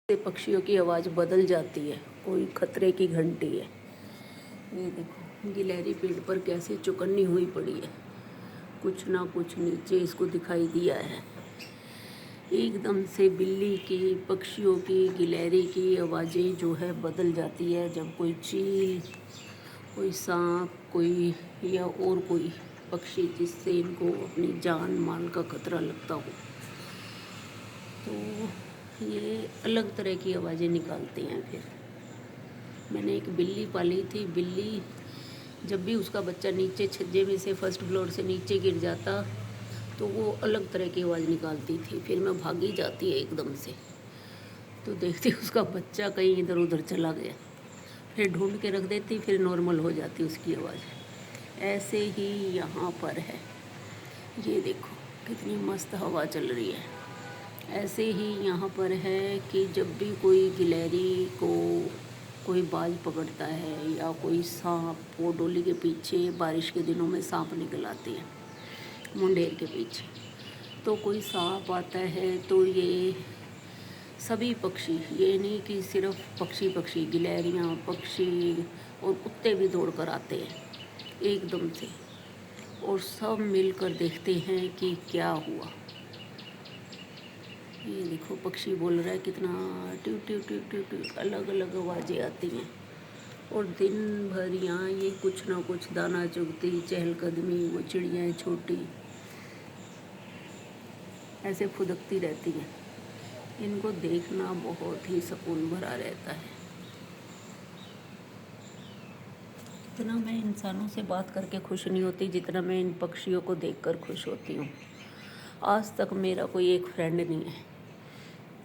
से पक्षियों की आवाज़ बदल जाती है, कोई खतरे की घंटी है। ये देखो गिलहरी पेड़ पर कैसे चौकन्नी हुई पड़ी है, कुछ ना कुछ नीचे इसको दिखाई दिया है। एकदम से बिल्ली की, पक्षियों की, गिलहरी की आवाज़ें जो है बदल जाती है जब कोई चील, कोई सांप, कोई या और कोई पक्षी जिससे इनको अपनी जान माल का खतरा लगता हो, तो ये अलग तरह की आवाज़ें निकालते हैं। फिर मैंने एक बिल्ली पाली थी। बिल्ली जब भी उसका बच्चा नीचे छज्जे में से फर्स्ट फ्लोर से नीचे गिर जाता तो वो अलग तरह की आवाज़ निकालती थी। फिर मैं भागी जाती है एकदम से, तो देखती उसका बच्चा कहीं इधर उधर चला गया, फिर ढूंढ के रख देती, फिर नॉर्मल हो जाती उसकी आवाज़। ऐसे ही यहाँ पर है, ये देखो कितनी मस्त हवा चल रही है। ऐसे ही यहाँ पर है कि जब भी कोई गिलहरी को कोई बाज पकड़ता है या कोई सांप, वो डोली के पीछे बारिश के दिनों में सांप निकल आते हैं मुंडेर के पीछे, तो कोई सांप आता है तो ये सभी पक्षी, ये नहीं कि सिर्फ पक्षी, गिलहरियाँ, पक्षी और कुत्ते भी दौड़ कर आते हैं एकदम से, और सब मिलकर देखते हैं कि क्या हुआ। ये देखो पक्षी बोल रहा है, कितना ट्यू ट्यू ट्यू ट्यू ट्यू अलग अलग आवाज़ें आती हैं। और दिन भर यहाँ ये कुछ ना कुछ दाना चुगती, चहलकदमी, वो चिड़ियाँ छोटी ऐसे फुदकती रहती हैं। इनको देखना बहुत ही सुकून भरा रहता है। इतना मैं इंसानों से बात करके खुश नहीं होती जितना मैं इन पक्षियों को देखकर खुश होती हूँ। आज तक मेरा कोई एक फ्रेंड नहीं है।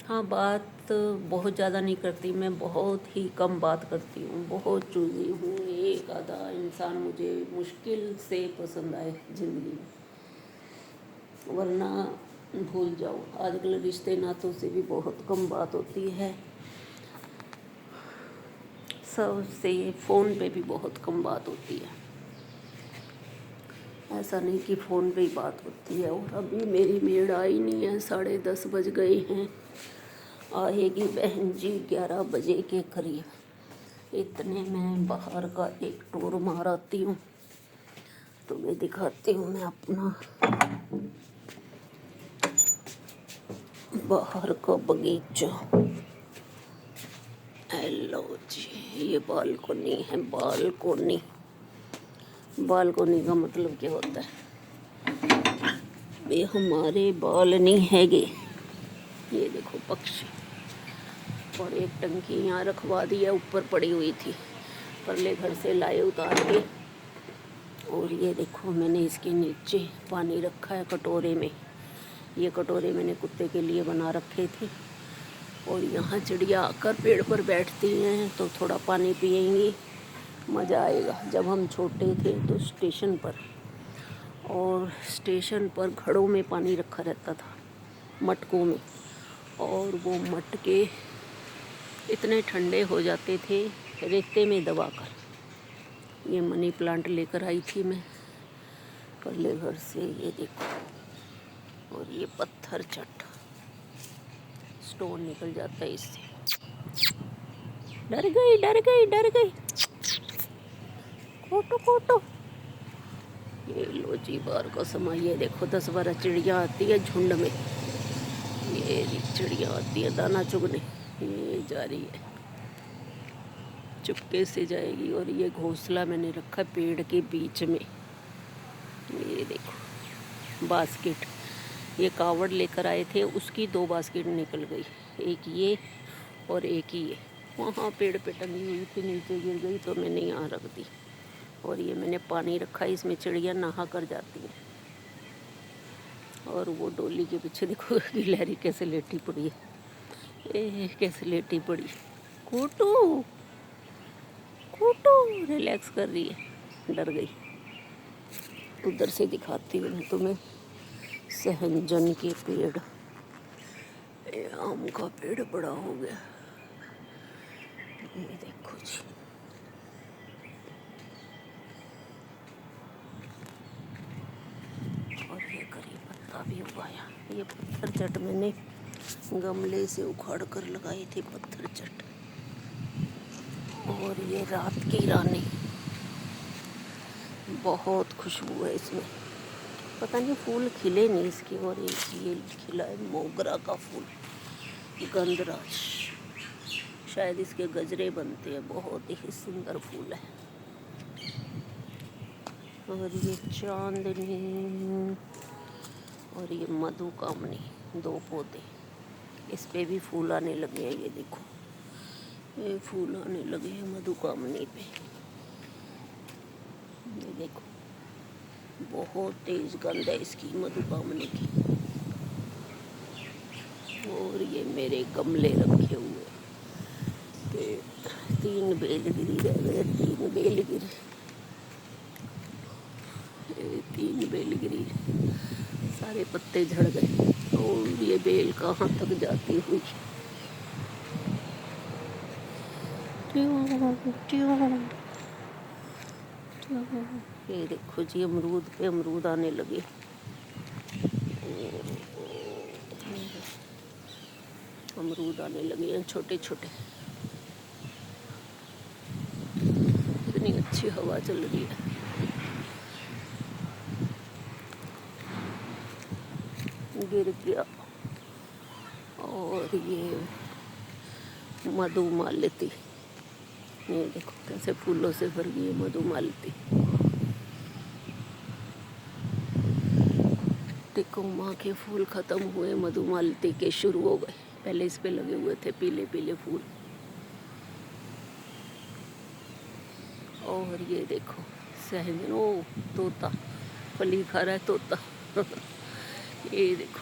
हाँ, बात बहुत ज़्यादा नहीं करती, मैं बहुत ही कम बात करती हूँ, बहुत चूज़ी हूँ। एक आधा इंसान मुझे मुश्किल से पसंद आए ज़िंदगी में, वरना भूल जाओ। आजकल रिश्ते नातों से भी बहुत कम बात होती है, सबसे फ़ोन पे भी बहुत कम बात होती है। ऐसा नहीं कि फ़ोन पे ही बात होती है। और अभी मेरी मेड आई नहीं है, 10:30 बज गए हैं। आएगी बहन जी 11 बजे के करीब। इतने में बाहर का एक टूर मार आती हूँ, तुम्हें दिखाती हूँ मैं अपना बाहर का बगीचा। हेलो जी, ये बालकोनी है। बालकोनी का मतलब क्या होता है? ये हमारे बाल नहीं हैगे। ये देखो पक्षी, और एक टंकी यहाँ रखवा दी है, ऊपर पड़ी हुई थी, परले घर से लाए उतार के। और ये देखो मैंने इसके नीचे पानी रखा है कटोरे में। ये कटोरे मैंने कुत्ते के लिए बना रखे थे। और यहाँ चिड़िया आकर पेड़ पर बैठती हैं तो थोड़ा पानी पिएंगी, मज़ा आएगा। जब हम छोटे थे तो स्टेशन पर घड़ों में पानी रखा रहता था, मटकों में, और वो मटके इतने ठंडे हो जाते थे रेते में दबाकर। ये मनी प्लांट लेकर आई थी मैं परले घर से, ये देखो। और ये पत्थर चट स्टोन निकल जाता है इससे। डर गई कोटो। ये लो जी, बार का समय। ये देखो 10-12 चिड़िया आती है झुंड में। ये चिड़िया आती है दाना चुगने, ये जा रही है, चुपके से जाएगी। और ये घोंसला मैंने रखा पेड़ के बीच में। ये देखो बास्केट, ये कावड़ लेकर आए थे, उसकी 2 बास्केट निकल गई, एक ये और एक ये। वहाँ पेड़ पे टंगी हुई थी, नीचे गिर गई तो मैंने यहाँ रख दी। और ये मैंने पानी रखा, इसमें चिड़िया नहा कर जाती है। और वो डोली के पीछे देखो गिलहरी कैसे लेटी पड़ी है, कैसे लेटी पड़ी। कोटू रिलैक्स कर रही है, डर गई। उधर से दिखाती हूँ मैं तुम्हें सहजन के पेड़। आम का पेड़ बड़ा हो गया, ये देखो जी। और ये करी पत्ता भी उगाया। ये पत्थर चट मैंने गमले से उखाड़ कर लगाई थी पत्थर चट। और ये रात की रानी, बहुत खुशबू है इसमें, पता नहीं फूल खिले नहीं इसके। और ये खिला है मोगरा का फूल, गंधराज, शायद इसके गजरे बनते हैं, बहुत ही सुंदर फूल है। और ये चांदनी और ये मधुकामनी, 2 पौधे, इस पे भी फूल आने लगे हैं। ये देखो, ये फूल आने लगे हैं मधुकामनी पे, ये देखो, बहुत तेज गंध है इसकी मधुकामनी की। और ये मेरे गमले रखे हुए, 3 बेलगिरी रह गए, 3 बेलगिरी, 3 बेलगिरी, सारे पत्ते झड़ गए। और ये बेल कहाँ तक जाती हुई, ये देखो जी, अमरूद पे अमरूद आने लगे। अमरूद आने लगे हैं छोटे छोटे। इतनी अच्छी हवा चल रही है। गिर गया। और ये मधुमालती, ये देखो कैसे फूलों से भर गई है मधुमालती। टिकोमा के फूल खत्म हुए, मधुमालती के शुरू हो गए। पहले इस पे लगे हुए थे पीले पीले फूल। और ये देखो सहजन, ओ तोता, फली खा रहा है तोता। ये देखो